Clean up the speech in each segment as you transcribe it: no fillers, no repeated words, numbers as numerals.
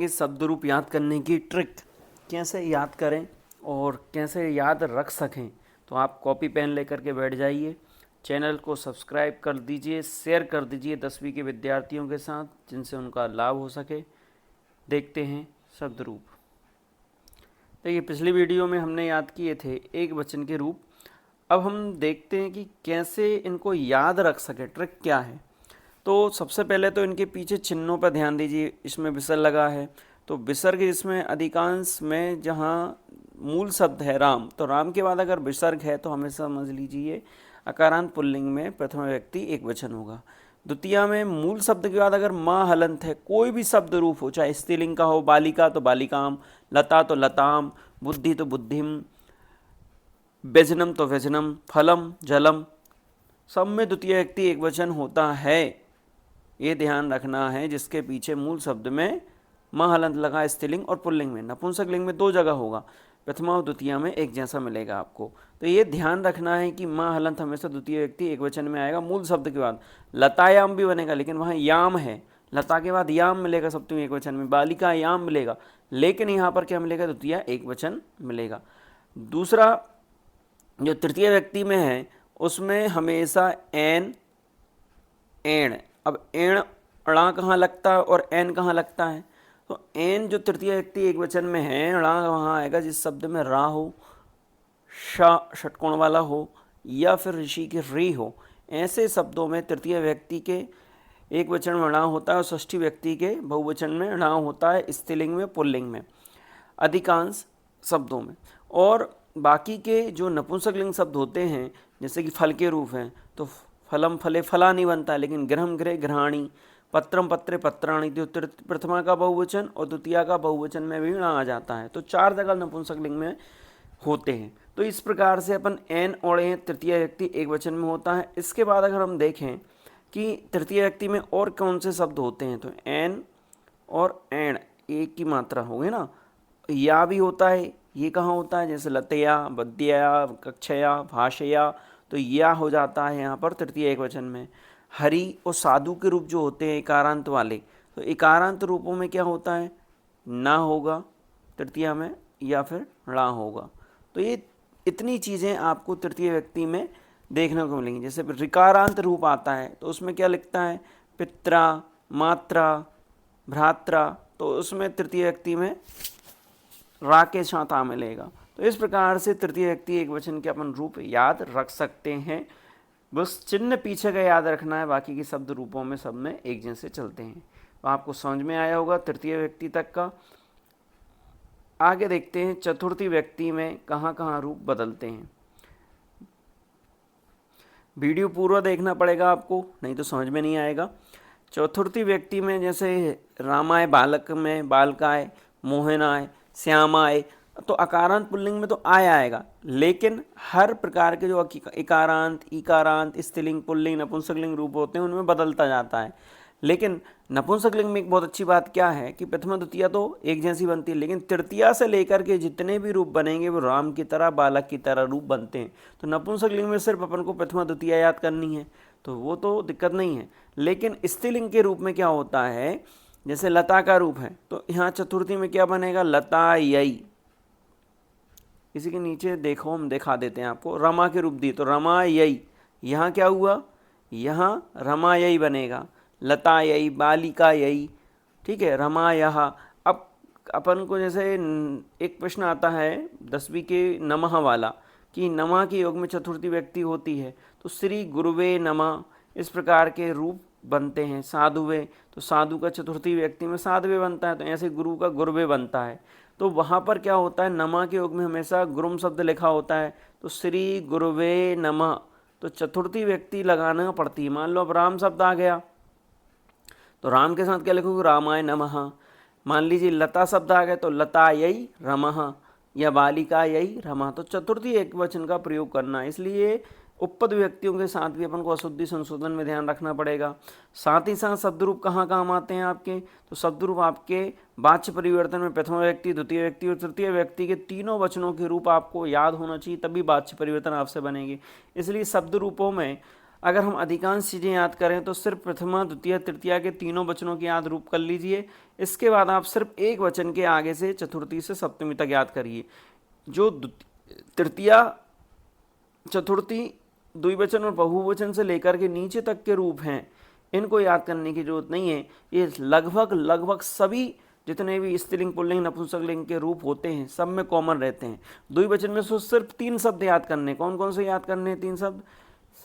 शब्द रूप याद करने की ट्रिक कैसे याद करें और कैसे याद रख सकें। तो आप कॉपी पेन लेकर के बैठ जाइए, चैनल को सब्सक्राइब कर दीजिए, शेयर कर दीजिए 10वीं के विद्यार्थियों के साथ जिनसे उनका लाभ हो सके। देखते हैं शब्द रूप। देखिए, पिछली वीडियो में हमने याद किए थे एक वचन के रूप। अब हम देखते हैं कि कैसे इनको याद रख सके, ट्रिक क्या है। तो सबसे पहले तो इनके पीछे चिन्हों पर ध्यान दीजिए। इसमें विसर्ग लगा है, तो विसर्ग इसमें अधिकांश में जहाँ मूल शब्द है राम, तो राम के बाद अगर विसर्ग है तो हमेशा समझ लीजिए अकारांत पुल्लिंग में प्रथम व्यक्ति एक वचन होगा। द्वितीय में मूल शब्द के बाद अगर माँ हलंत है, कोई भी शब्द रूप हो, चाहे स्त्रीलिंग का हो, बालिका तो बालिकाम, लता तो लताम, बुद्धि तो बुद्धिम, व्यजनम तो व्यजनम, फलम जलम, सब में द्वितीय व्यक्ति एक वचन होता है। ये ध्यान रखना है, जिसके पीछे मूल शब्द में माँ हलंत लगा स्त्रीलिंग और पुल्लिंग में। नपुंसक लिंग में दो जगह होगा, प्रथमा और द्वितीय में एक जैसा मिलेगा आपको। तो ये ध्यान रखना है कि माँ हलंत हमेशा द्वितीय व्यक्ति एक वचन में आएगा मूल शब्द के बाद। लतायाम भी बनेगा, लेकिन वहाँ याम है, लता के बाद याम मिलेगा सप्तमी एक वचन में। बालिका याम मिलेगा, लेकिन यहाँ पर क्या मिलेगा, द्वितीय एक वचन मिलेगा। दूसरा जो तृतीय व्यक्ति में है उसमें हमेशा एन एण। अब एण णा कहाँ लगता है और एन कहाँ लगता है। तो एन जो तृतीय व्यक्ति एक वचन में है, णा वहाँ आएगा जिस शब्द में रा हो, शा षटकोण वाला हो, या फिर ऋषि के री हो। ऐसे शब्दों में तृतीय व्यक्ति के एक वचन में णा होता है और षष्ठी व्यक्ति के बहुवचन में णा होता है, स्त्रीलिंग में पुल्लिंग में अधिकांश शब्दों में। और बाकी के जो नपुंसकलिंग शब्द होते हैं, जैसे कि फल के रूप हैं, तो फलम फले फला नहीं बनता है, लेकिन गृहम गृह घृणाणी, पत्रम पत्रे पत्राणी, जो प्रथमा का बहुवचन और द्वितीय का बहुवचन में भी आ जाता है। तो चार जगह नपुंसकलिंग में होते हैं। तो इस प्रकार से अपन एन और ए तृतीय व्यक्ति एक वचन में होता है। इसके बाद अगर हम देखें कि तृतीय व्यक्ति में और कौन से शब्द होते हैं, तो एन और एण एक की मात्रा होगी ना। या भी होता है, ये कहाँ होता है, जैसे लतया, बद्या, कक्षया, भाषया, तो या हो जाता है यहाँ पर तृतीय एक वचन में। हरि और साधु के रूप जो होते हैं इकारांत वाले, तो इकारांत रूपों में क्या होता है, ना होगा तृतीया में, या फिर णा होगा। तो ये इतनी चीज़ें आपको तृतीय व्यक्ति में देखने को मिलेंगी। जैसे ऋकारांत रूप आता है तो उसमें क्या लिखता है, पित्रा, मात्रा, भ्रात्रा, तो उसमें तृतीय व्यक्ति में रा के साथ आ मिलेगा। तो इस प्रकार से तृतीय व्यक्ति एक वचन के अपन रूप याद रख सकते हैं। बस चिन्ह पीछे का याद रखना है, बाकी के शब्द रूपों में सब में एक जैसे चलते हैं। तो आपको समझ में आया होगा तृतीय व्यक्ति तक का। आगे देखते हैं चतुर्थी व्यक्ति में कहाँ कहाँ रूप बदलते हैं। वीडियो पूरा देखना पड़ेगा आपको, नहीं तो समझ में नहीं आएगा। चतुर्थी व्यक्ति में जैसे रामाय बालक में बालकाय, मोहनाय, श्यामाय, तो अकारांत पुल्लिंग में तो आय आएगा, लेकिन हर प्रकार के जो इकारांत, इकारांत, स्त्रीलिंग, पुल्लिंग, नपुंसकलिंग रूप होते हैं उनमें बदलता जाता है। लेकिन नपुंसकलिंग में एक बहुत अच्छी बात क्या है कि प्रथमा द्वितीय तो एक जैसी बनती है, लेकिन तृतीया से लेकर के जितने भी रूप बनेंगे वो राम की तरह, बालक की तरह रूप बनते हैं। तो नपुंसकलिंग में सिर्फ अपन को प्रथमा द्वितीय याद करनी है, तो वो तो दिक्कत नहीं है। लेकिन स्त्रीलिंग के रूप में क्या होता है, जैसे लता का रूप है, तो यहाँ चतुर्थी में क्या बनेगा, लता यई। इसी के नीचे देखो, हम दिखा देते हैं आपको, रमा के रूप दी तो रमा यई। यहाँ क्या हुआ, यहाँ रमा यई बनेगा, लता यई, बालिका यई, ठीक है, रमा यह। अब अपन को जैसे एक प्रश्न आता है 10वीं के नमः वाला, कि नमः के योग में चतुर्थी व्यक्ति होती है, तो श्री गुरुवे नमः, इस प्रकार के रूप बनते हैं। साधुवे, तो साधु का चतुर्थी व्यक्ति में साधुवे बनता है, तो ऐसे गुरु का गुरुवे बनता है। तो वहाँ पर क्या होता है, नमा के योग में हमेशा गुरुम शब्द लिखा होता है, तो श्री गुरुवे नमः, तो चतुर्थी व्यक्ति लगाना पड़ती है। मान लो अब राम शब्द आ गया, तो राम के साथ क्या लिखोगे, रामाय नमः। मान लीजिए लता शब्द आ गया, तो लतायै रमः, या बालिका यही रमा। तो चतुर्थी एक वचन का प्रयोग करना है, इसलिए उपपद व्यक्तियों के साथ भी अपन को अशुद्धि संशोधन में ध्यान रखना पड़ेगा। साथ ही साथ शब्द रूप कहाँ काम आते हैं आपके, तो शब्द रूप आपके वाच्य परिवर्तन में प्रथम व्यक्ति, द्वितीय व्यक्ति और तृतीय व्यक्ति के तीनों वचनों के रूप आपको याद होना चाहिए, तभी वाच्य परिवर्तन आपसे बनेंगे। इसलिए शब्द रूपों में अगर हम अधिकांश चीज़ें याद करें तो सिर्फ प्रथमा द्वितीय तृतीया के तीनों वचनों की याद रूप कर लीजिए। इसके बाद आप सिर्फ एक वचन के आगे से चतुर्थी से सप्तमी तक याद करिए। जो तृतीया, चतुर्थी, द्विवचन और बहुवचन से लेकर के नीचे तक के रूप हैं, इनको याद करने की जरूरत नहीं है। ये लगभग सभी जितने भी स्त्रीलिंग, पुल्लिंग, नपुंसकलिंग के रूप होते हैं सब में कॉमन रहते हैं। द्विवचन में सिर्फ 3 शब्द याद करने। कौन कौन से याद करने हैं 3 शब्द?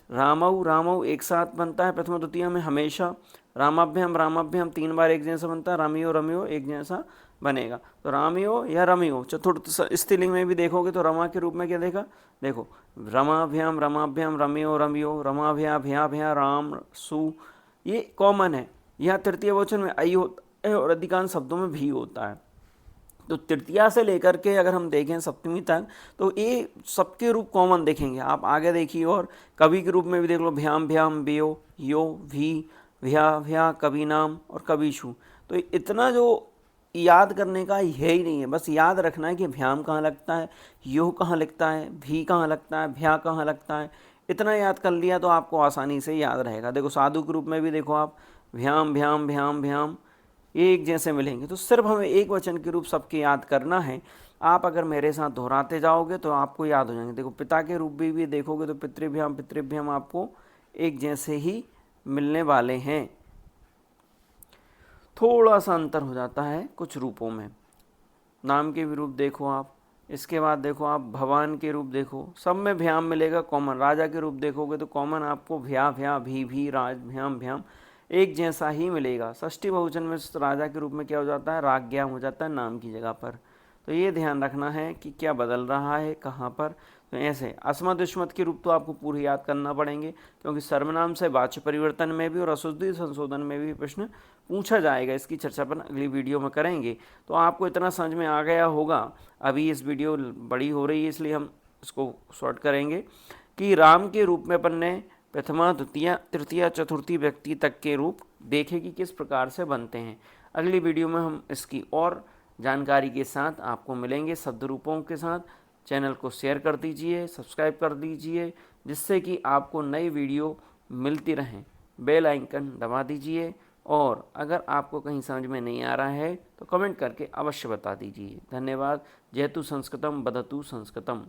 रामऊ, रामऊ एक साथ बनता है प्रथम द्वितीय में हमेशा। रामाभ्याम, रामाभ्याम 3 बार एक जैसा बनता है। रमियो, रमियो एक जैसा बनेगा। तो रामियो या रमियो चतुर्थ स्त्रीलिंग में भी देखोगे तो रमा के रूप में क्या देखा, देखो रमाभ्याम, रमाभ्याम, रमियो, रमियो, रमाभ्या, भ्या भ्या, राम, सु, ये कॉमन है। यह तृतीय वचन में आई होता है और अधिकांश शब्दों में भी होता है। तो तृतीया से लेकर के अगर हम देखें सप्तमी तक तो ये सबके रूप कॉमन देखेंगे। आप आगे देखिए और कवि के रूप में भी देख लो, भ्याम भ्याम, बेयो, यो, भी, भ्या भ्या, कवि नाम और कविशु। तो इतना जो याद करने का है ही नहीं है, बस याद रखना है कि भ्याम कहाँ लगता है, यो कहाँ लगता है, भी कहाँ लगता है, भ्या कहाँ लगता है। इतना याद कर लिया तो आपको आसानी से याद रहेगा। देखो साधु के रूप में भी देखो आप, भ्याम भ्याम भ्याम भ्याम एक जैसे मिलेंगे। तो सिर्फ हमें एक वचन के रूप सबके याद करना है। आप अगर मेरे साथ दोहराते जाओगे तो आपको याद हो जाएंगे। देखो पिता के रूप भी देखोगे तो पितृभ्याम, पितृभ्याम आपको एक जैसे ही मिलने वाले हैं। थोड़ा सा अंतर हो जाता है कुछ रूपों में। नाम के भी रूप देखो आप, इसके बाद देखो आप भगवान के रूप देखो, सब में भ्याम मिलेगा कॉमन। राजा के रूप देखोगे तो कॉमन आपको भ्या भ्या, भी, राज, भ्याम भ्याम एक जैसा ही मिलेगा। षष्ठी बहुवचन में राजा के रूप में क्या हो जाता है, राज्ञाम हो जाता है नाम की जगह पर। तो ये ध्यान रखना है कि क्या बदल रहा है कहाँ पर। तो ऐसे अस्मत् युष्मत् के रूप तो आपको पूरे याद करना पड़ेंगे, क्योंकि सर्वनाम से वाच्य परिवर्तन में भी और अशुद्धि संशोधन में भी प्रश्न पूछा जाएगा। इसकी चर्चा अपन अगली वीडियो में करेंगे। तो आपको इतना समझ में आ गया होगा। अभी इस वीडियो बड़ी हो रही है इसलिए हम इसको शॉर्ट करेंगे कि राम के रूप में अपन ने प्रथमा, द्वितीय, तृतीय, चतुर्थी व्यक्ति तक के रूप देखे कि किस प्रकार से बनते हैं। अगली वीडियो में हम इसकी और जानकारी के साथ आपको मिलेंगे शब्द रूपों के साथ। चैनल को शेयर कर दीजिए, सब्सक्राइब कर दीजिए, जिससे कि आपको नई वीडियो मिलती रहें। बेल आइकन दबा दीजिए और अगर आपको कहीं समझ में नहीं आ रहा है तो कमेंट करके अवश्य बता दीजिए। धन्यवाद। जयतु संस्कृतम, बदतु संस्कृतम।